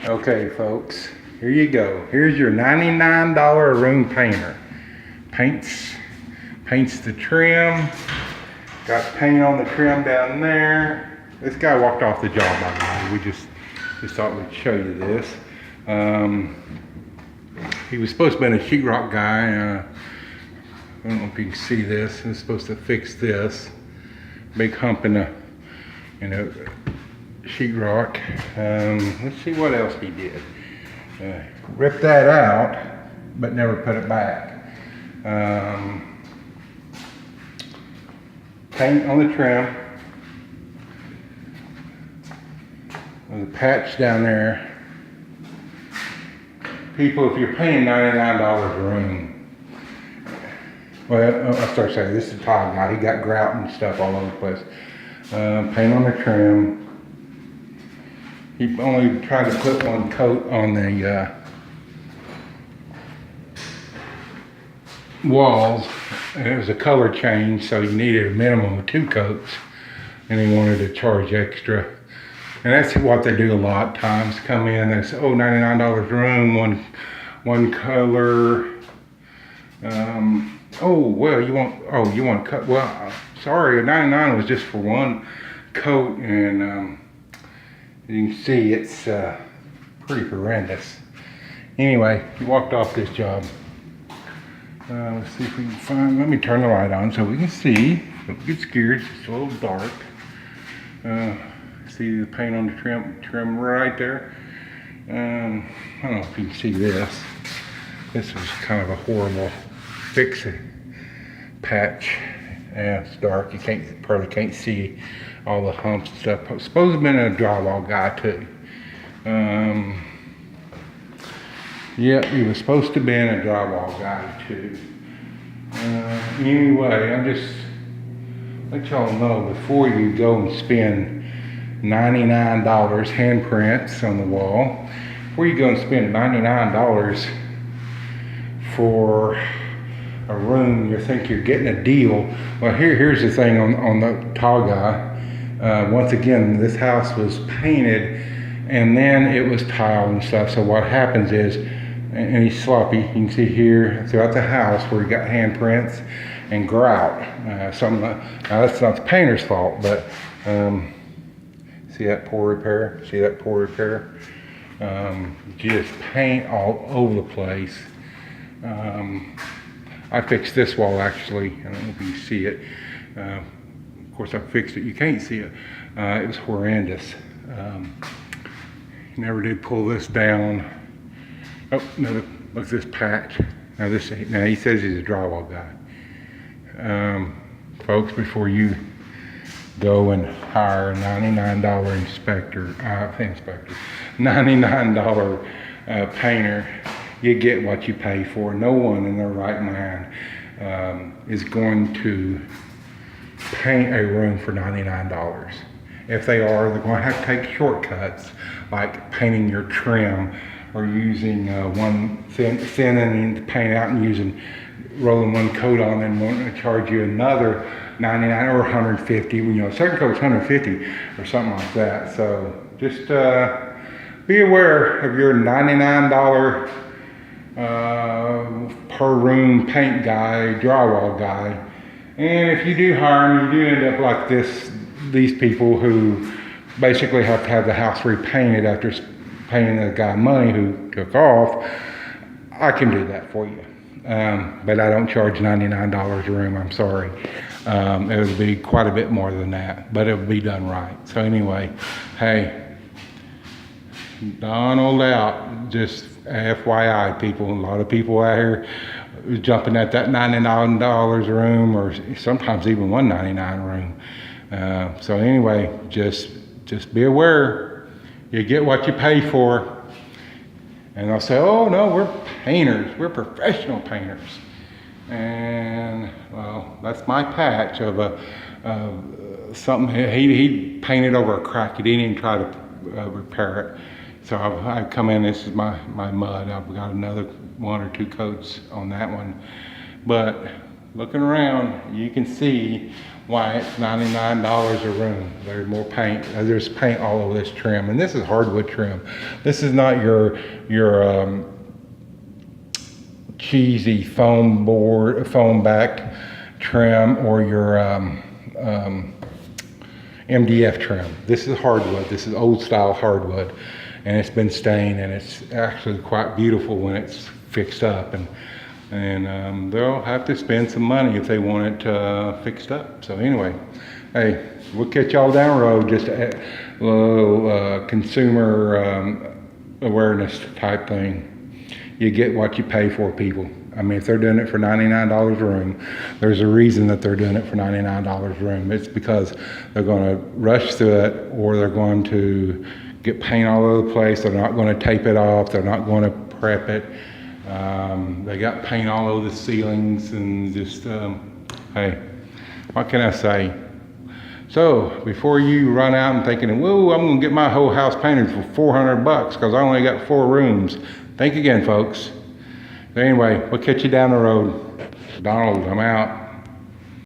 Okay, folks, here you go. Here's your $99 room painter. Paints the trim. Got paint on the trim down there. This guy walked off the job, by the way. We just thought we'd show you this. He was supposed to be a sheetrock guy. I don't know if you can see this. He was supposed to fix this big hump in the sheetrock. Let's see what else he did. Ripped that out, but never put it back. Paint on the trim. There's a patch down there. People, if you're paying $99 a room, well, I'll start saying this is a tile guy. He got grout and stuff all over the place. Paint on the trim. He only tried to put one coat on the walls, and it was a color change, so you needed a minimum of 2 coats, and he wanted to charge extra. And that's what they do a lot of times. Come in, they say, oh, $99 a room, one color. Oh, well, you want cut? Well, sorry, $99 was just for one coat, and you can see it's pretty horrendous. Anyway, he walked off this job. Let's see if we can find, let me turn the light on so we can see. Don't get scared, it's a little dark. See the paint on the trim right there. I don't know if you can see this. This was kind of a horrible fix-it patch. Yeah, it's dark. You probably can't see all the humps and stuff. Supposed to have been a drywall guy too. Yeah, he was supposed to have been a drywall guy too. Anyway, I'm just let y'all know before you go and spend $99 handprints on the wall, before you go and spend $99 for a room, you think you're getting a deal. Well, here's the thing on the tall guy. Once again, this house was painted and then it was tiled and stuff. So what happens is, and he's sloppy, you can see here throughout the house where he got handprints and grout. Now that's not the painter's fault, but see that poor repair? See that poor repair? Just paint all over the place. I fixed this wall actually. I don't know if you can see it. Of course I fixed it. You can't see it. It was horrendous. Never did pull this down. Oh, no, look at this patch. Now he says he's a drywall guy. Folks, before you go and hire a $99 $99 painter, you get what you pay for. No one in their right mind is going to paint a room for $99. If they are, they're going to have to take shortcuts, like painting your trim or using one thinning to paint out and rolling one coat on and wanting to charge you another $99 or $150. Second coat's $150 or something like that. So just be aware of your $99 per room paint guy, drywall guy. And if you do hire him, you do end up like these people who basically have to have the house repainted after paying the guy money who took off. I can do that for you. But I don't charge $99 a room, I'm sorry. It would be quite a bit more than that, but it would be done right. So anyway, hey, Donald out, just FYI people, a lot of people out here jumping at that $99 a room, or sometimes even $199 a room. So anyway, just be aware, you get what you pay for. And they'll say, oh no, we're painters, we're professional painters. And well, that's my patch of something. He painted over a crack. He didn't even try to repair it. So I've come in, this is my mud. I've got another 1 or 2 coats on that one. But looking around, you can see why it's $99 a room. There's more paint. There's paint all over this trim, and this is hardwood trim. This is not your cheesy foam back trim or your MDF trim. This is hardwood. This is old style hardwood, and it's been stained, and it's actually quite beautiful when it's fixed up. And they'll have to spend some money if they want it fixed up. So anyway, hey, we'll catch y'all down the road. Just a little consumer awareness type thing. You get what you pay for, people. I mean, if they're doing it for $99 a room, there's a reason that they're doing it for $99 a room. It's because they're going to rush through it, or they're going to get paint all over the place. They're not going to tape it off. They're not going to prep it. They got paint all over the ceilings, and just, hey, what can I say? So before you run out and thinking, whoa, I'm going to get my whole house painted for $400 because I only got 4 rooms. Think again, folks. Anyway, we'll catch you down the road. Donald, I'm out.